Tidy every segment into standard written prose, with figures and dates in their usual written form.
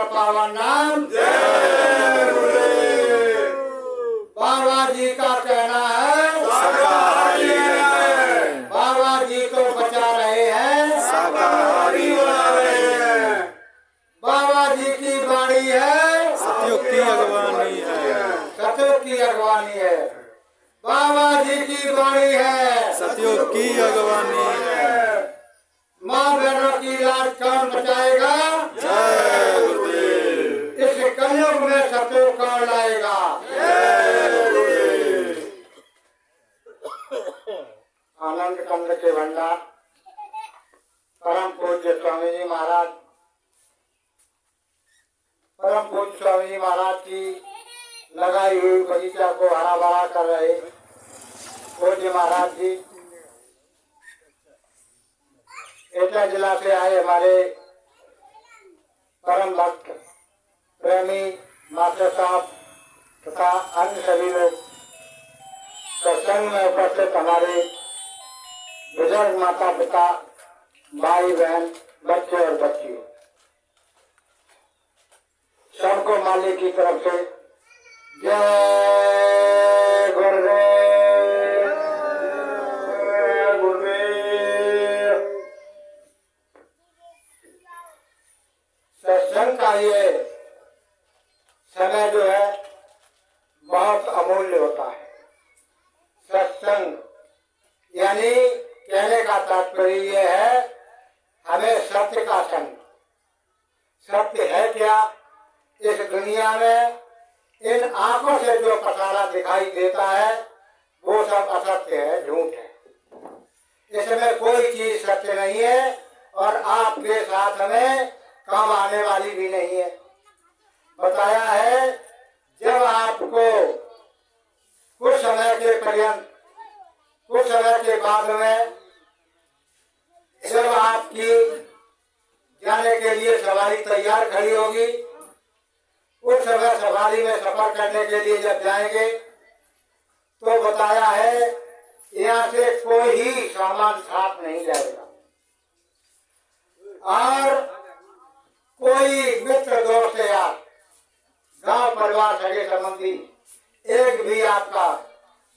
पावन नाम बाबा जी का कहना है बाबा जी तो बचा रहे हैं बाबा जी की वाणी है सतयुग की अगवानी है सतयुग की अगवानी है बाबा जी की वाणी है सतयुग की अगवानी है। माँ बहनों की लाज कौन बचाएगा? जय गुरुदेव। इस कलयुग में सतयुग कौन लाएगा? आनंद कंद के भंडार परम पूज्य स्वामी जी महाराज की लगाई हुई बगीचा को हरा भरा कर रहे पूज्य महाराज जी एटा जिला से आए हमारे परम भक्त प्रेमी मास्टर साहब तथा अन्य सभी लोग सत्संग में उपस्थित हमारे बुजुर्ग माता पिता भाई बहन बच्चे और बच्चियों सबको मालिक की तरफ से जय गुरुदेव गुरुदेव। सत्संग का ये समय जो है बहुत अमूल्य होता है। सत्संग यानी कहने का तात्पर्य ये है हमें सत्य का संग। सत्य है क्या? इस दुनिया में इन आंखों से जो पसारा दिखाई देता है वो सब असत्य है, झूठ है। इसमें कोई चीज सत्य नहीं है और आपके साथ में काम आने वाली भी नहीं है। बताया है जब आपको कुछ समय के पर्यंत कुछ समय के बाद में जब आपकी जाने के लिए सवारी तैयार खड़ी होगी उस समय सवारी में सफर करने के लिए जब जाएंगे तो बताया है यहाँ से कोई ही सामान साथ नहीं जाएगा और कोई मित्र दोस्त या गांव परिवार सगे संबंधी एक भी आपका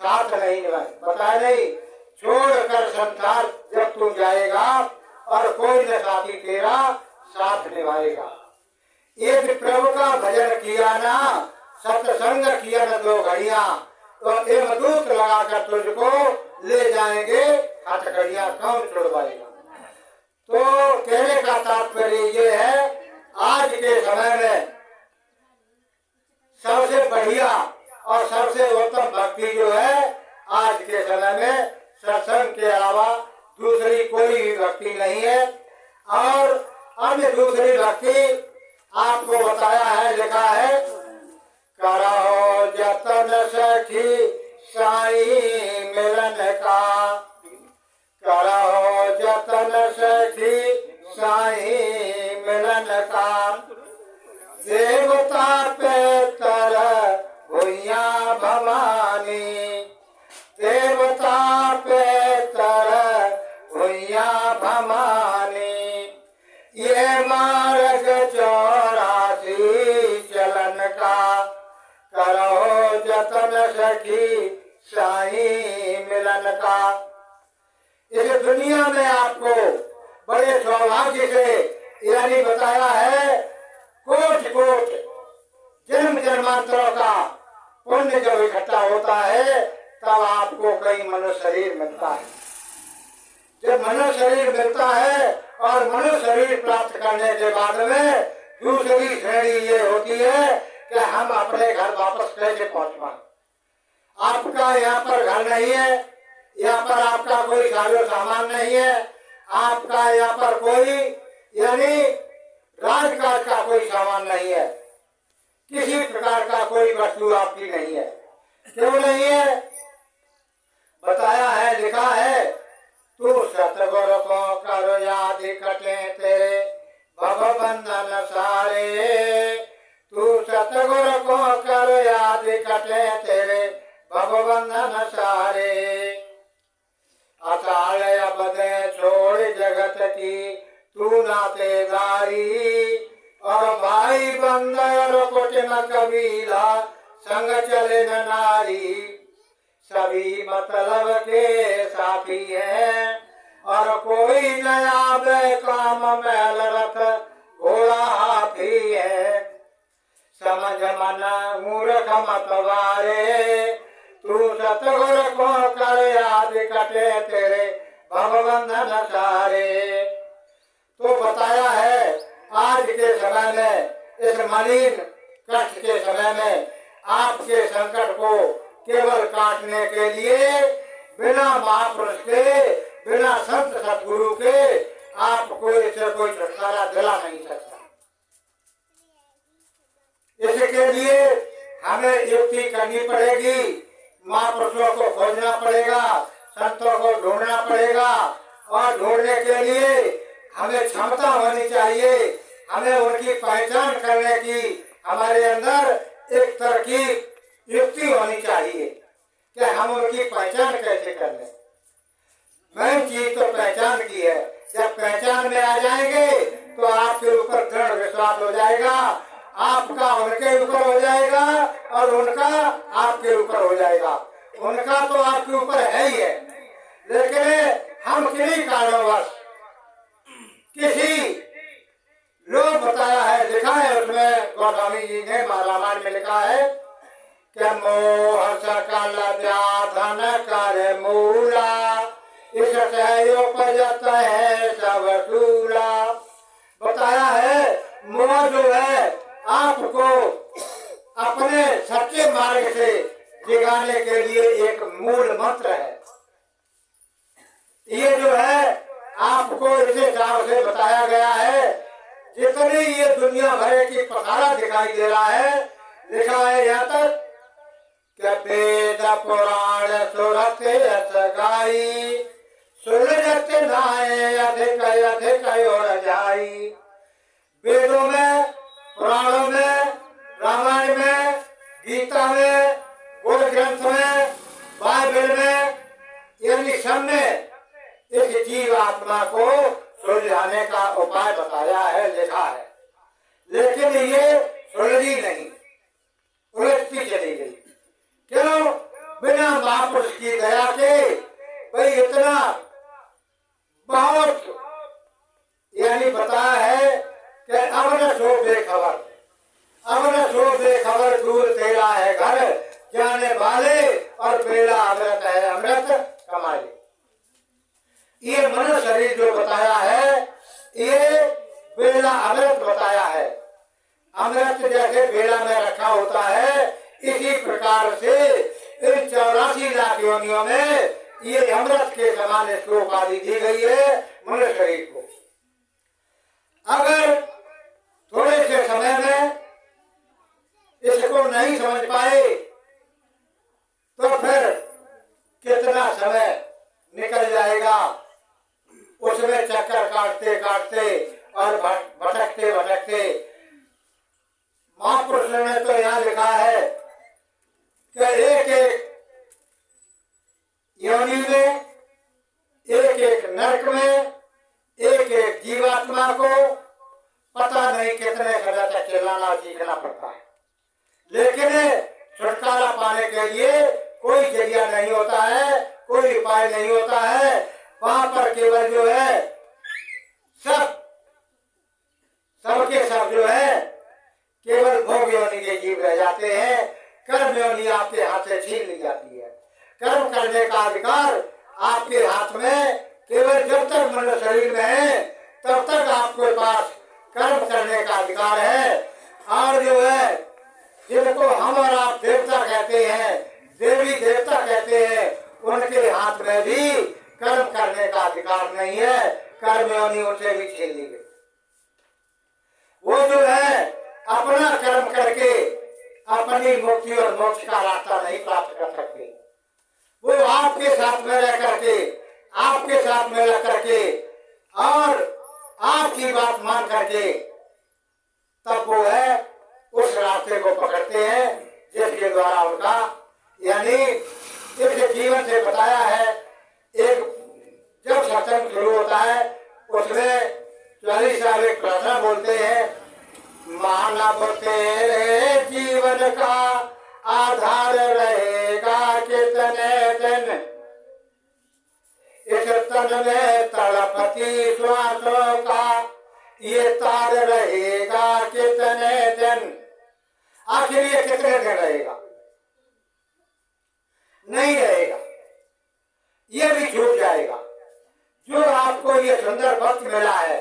साथ नहीं निभाए। बताया नहीं छोड़कर संसार जब तू जाएगा और कोई न साथी तेरा साथ निभाएगा। यदि प्रभु का भजन किया ना सत्संग किया न 2 घड़ियां तो दूत लगाकर तुझको ले जाएंगे हथकड़ियां कौन छुड़वाएगा। तो कहने का तात्पर्य ये है आज के समय में सबसे बढ़िया और सबसे उत्तम भक्ति जो है आज के समय में सत्संग के अलावा दूसरी कोई भी भक्ति नहीं है। और अन्य दूसरी भक्ति आपको बताया है लिखा है करो जतन सखी साई मिलन का करो जतन सखी साई मिलन का देवता पे तर भुइया भवानी देवता पे तर भुइया भवानी ये मार्ग 84 चलन का करो जतन सखी साई मिलन का। इस दुनिया में आपको बड़े सौभाग्य से यानी बताया है कोट कोट जन्म जन्मांतरों का पुण्य जब इकट्ठा होता है तब आपको कई मनुष्य शरीर मिलता है। जब मनुष्य शरीर मिलता है और मनुष्य शरीर प्राप्त करने के बाद में दूसरी श्रेणी ये होती है कि हम अपने घर वापस कैसे पहुंच पाए। आपका यहाँ पर घर नहीं है, यहाँ पर आपका कोई साजो सामान नहीं है, आपका यहाँ पर कोई यानी राजकाज का कोई सामान नहीं है, किसी प्रकार का कोई वस्तु आपकी नहीं है। क्यों नहीं है? आदि कटे तेरे भव बंधन सारे। तू सतगुर को कर याद कटे तेरे भव बंधन सारे। अकाल अबदे छोड़ जगत की तू नातेदारी। और भाई बंदर कुटिन कबीला संग चले न नारी। सभी मतलब के साथी हैं और कोई नया बे काम मैल रथ घोड़ा हाथी है। समझ मन मूर्ख मतवारे। तू सतगुर को कर याद कटे तेरे भव बंधन सारे। तो बताया है आज के समय में, इस मलिन कष्ट के समय में आपके संकट को केवल काटने के लिए बिना महापुरुष के, बिना संत सतगुरु के आपको इसे कोई छुटकारा दिला नहीं सकता। इसके लिए हमें युक्ति करनी पड़ेगी, महापुरुषों को खोजना पड़ेगा, संतों को ढूंढना पड़ेगा। और ढूंढने के लिए हमें क्षमता होनी चाहिए, हमें उनकी पहचान करने की हमारे अंदर एक तरकीब, युक्ति होनी चाहिए कि हम उनकी पहचान कैसे कर लें। मेन चीज तो पहचान की है। जब पहचान में आ जाएंगे तो आपके ऊपर दृढ़ विश्वास हो जाएगा, आपका उनके ऊपर हो जाएगा और उनका आपके ऊपर हो जाएगा। उनका तो आपके ऊपर है ही है, लेकिन हम किन्हीं कारणवश किसी लोग बताया है, लिखा है उसमें गोस्वामी जी ने रामायण में लिखा है कि मोह सकल व्याधन कर मूला। इससे उपजत है सब सूला। बताया है मोह जो है आपको अपने सच्चे मार्ग से जिगाने के लिए एक मूल मंत्र है। ये जो है आपको इस हिसाब से बताया गया है, जितनी ये दुनिया भर की पसारा दिखाई दे रहा है, लिखा है यहाँ तक कि वेद पुराण सुरत यश गाई। सुलझत नाए अधिक अधिक और जाई। वेदों में, पुराणों में, रामायण में, गीता में, गुरु ग्रंथ में, बाइबल में, यानी सब में इस जीव आत्मा को सुलझाने का उपाय बताया है, लिखा है। लेकिन ये सुलझी नहीं, उलझती चली गई। क्यों? बिना महापुरुष की दया के भाई इतना बहुत यानी बताया है कि अब न सो बेखबर, अब न सो बेखबर दूर तेरा है घर। जाने वाले और बेड़ा अमृत है, अमृत कमाए। ये मनुष्य शरीर जो बताया है, ये बेड़ा अमृत बताया है। अमृत जैसे बेड़ा में रखा होता है, इसी प्रकार से इन 84 लाख योनियों में ये अमृत के समान इसको उपाधि दी गई है मनुष्य शरीर को। अगर थोड़े से समय में इसको नहीं समझ पाए तो फिर कितना समय निकल जाएगा उसमें चक्कर काटते काटते और भटकते भटकते। महापुरुष ने तो यहाँ लिखा है कि एक एक योनि में, एक एक नरक में, एक एक जीवात्मा को पता नहीं कितने समय तक चिल्लाना सीखना पड़ता है। लेकिन छुटकारा पाने के लिए कोई जरिया नहीं होता है, कोई उपाय नहीं होता है। वहां पर केवल जो है सबके सब जो है केवल भोग योनि के जीव रह जाते हैं। कर्म योनि आपके हाथ से छीन ली जाती है। कर्म करने का अधिकार आपके हाथ में केवल जब तक मनुष्य शरीर में है तब तक आपके पास कर्म करने का अधिकार है। और जो है जिनको हम और आप देवता कहते हैं, देवी देवता कहते हैं, उनके हाथ में भी कर्म करने का अधिकार नहीं है। कर्म योनि उनसे भी छीन ली गई। वो जो है अपना कर्म करके अपनी मुक्ति और मोक्ष का रास्ता नहीं प्राप्त कर सकते। वो आपके साथ में रह करके, आपके साथ में रह करके और आपकी बात मान करके तब वो है उस रास्ते को पकड़ते हैं जिसके द्वारा उनका यानी इस जीवन से बताया है। एक जब सत्संग शुरू होता है उसमें 40 साल एक प्रार्थना बोलते हैं, मानव तेरे जीवन का आधार रहेगा कितने दिन, इस तन में तड़पती श्वासों का ये तार रहेगा कितने दिन। आखिर ये कितने दिन रहेगा? नहीं रहेगा, ये भी छूट जाएगा। जो आपको ये सुंदर वक्त मिला है,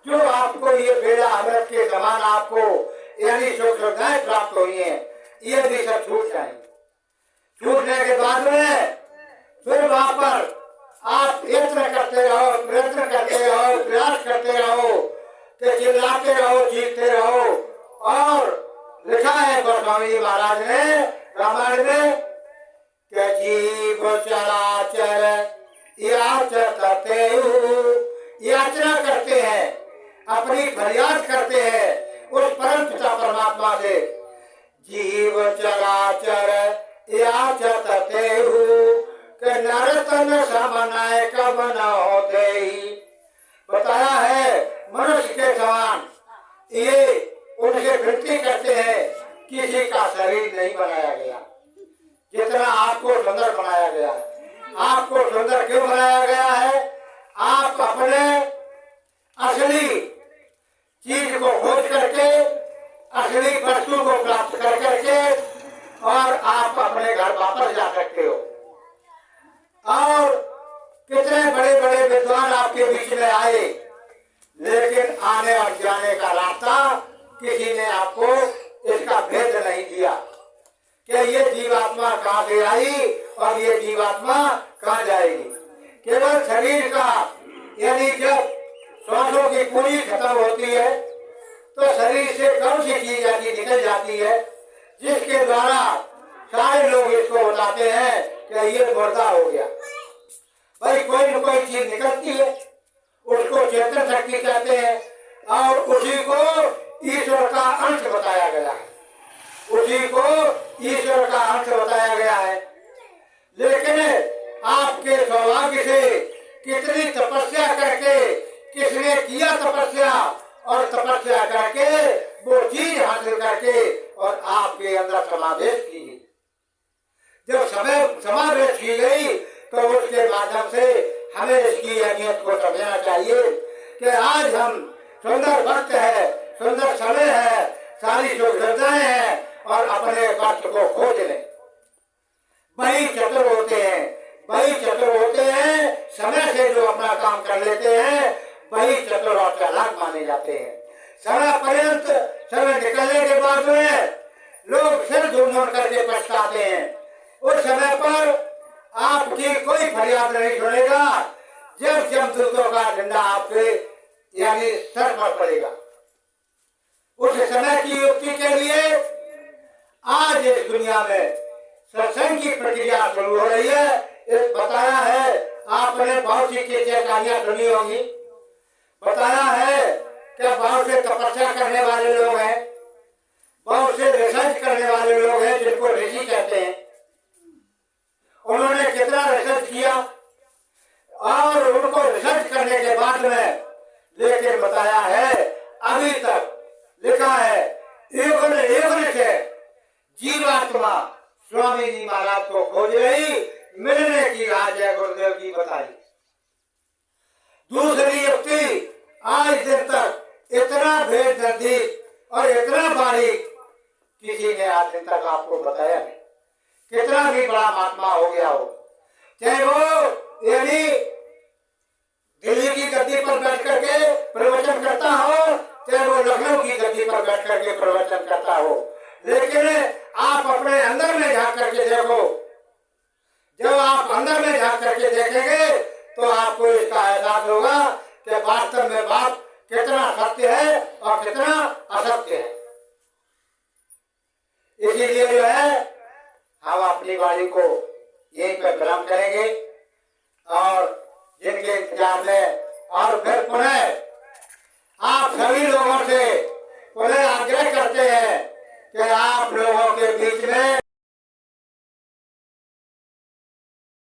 जो आपको ये बेड़ा अमृत के समान आपको यानी सुख सुविधाएं प्राप्त हुई हैं, ये भी सब छूट जाएंगे। छूटने के बाद में फिर वहां पर आप यत्न करते रहो, प्रयत्न करते रहो, प्रयास करते रहो, कि चिल्लाते रहो, चीखते रहो। और लिखा है गोस्वामी जी महाराज ने रामायण में कि जीव चराचर याचना करते हैं, अपनी फरियाद करते हैं उस परम पिता परमात्मा से। जीव चराचर याचते नरतन समनाय कब न होते ही। बताया है मनुष्य के समान ये उनसे विनती करते हैं, किसी का शरीर नहीं बनाया गया जितना आपको सुंदर बनाया गया है। आपको सुंदर क्यों बनाया गया है? आप अपने असली चीज को खोज करके, असली वस्तु को प्राप्त कर करके और आप अपने घर वापस जा सकते हो। और कितने बड़े बड़े विद्वान आपके बीच में आए, लेकिन आने और जाने का रास्ता किसी ने आपको इसका भेद नहीं दिया कि ये जीवात्मा कहाँ से आई और ये जीवात्मा कहाँ जाएगी। केवल शरीर का यानी जब श्वासों की पूरी खत्म होती है तो शरीर से कौन सी चीज ऐसी निकल जाती है जिसके द्वारा सारे लोग इसको बताते हैं कि ये मुर्दा हो गया। भाई कोई न कोई चीज निकलती है, उसको चेतन शक्ति कहते हैं और उसी को ईश्वर का अंश बताया गया है, उसी को ईश्वर का अंश बताया गया है। लेकिन आपके सौभाग्य से कितनी तपस्या करके, किसने किया तपस्या और तपस्या करके वो चीज हासिल करके और आपके अंदर समावेश की। जब समावेश की गई तो उसके माध्यम से हमें इसकी अहमियत को समझना चाहिए कि आज हम सुंदर वक्त है, सुंदर समय है, सारी सुविधाएं हैं और अपने वक्त को खोज लें। वही चतुर होते हैं, वही चतुर होते हैं, समय से जो अपना काम कर लेते हैं वही चतुर और चालाक माने जाते हैं। समय पर्यंत समय निकलने के बाद में लोग सिर ढूंढ करके पछताते हैं। उस समय पर आपकी कोई फरियाद नहीं सुनेगा जब जमदूतों का डंडा आपके यानी सर पर पड़ेगा। उस समय की युक्ति के लिए आज इस दुनिया में सत्संग की प्रक्रिया शुरू हो रही है। इस बताया है, आपने बहुत सी कहानियां सुनी होंगी। बताया है कि बहुत से तपस्या करने वाले लोग हैं, बहुत से रिसर्च करने वाले लोग हैं जिनको ऋषि कहते हैं। उन्होंने कितना रिसर्च किया और उनको रिसर्च करने के बाद में लेकिन बताया है अभी तक लिखा है युग से जीवात्मा स्वामी जी महाराज को खोज रही, मिलने की आज है गुरुदेव की बताई। दूसरी युक्ति आज दिन तक इतना भेद नजदीक और इतना बारीक किसी ने आज दिन तक आपको बताया नहीं। कितना भी बड़ा महात्मा हो गया हो, चाहे वो यानी दिल्ली की गद्दी पर बैठ करके प्रवचन करता हो, चाहे वो लखनऊ की गद्दी पर बैठ करके प्रवचन करता हो, लेकिन आप अपने अंदर में झांक करके देखो। जब आप अंदर में झांक करके देखेंगे तो आपको इसका एहसास होगा कि वास्तव में बात कितना सत्य है और कितना असत्य है। इसीलिए जो है हम अपनी वाणी को यहीं पर विराम करेंगे और जिनके इंतजार में और फिर पुनः आप सभी लोगों से पुनः आग्रह करते हैं कि आप लोगों के बीच में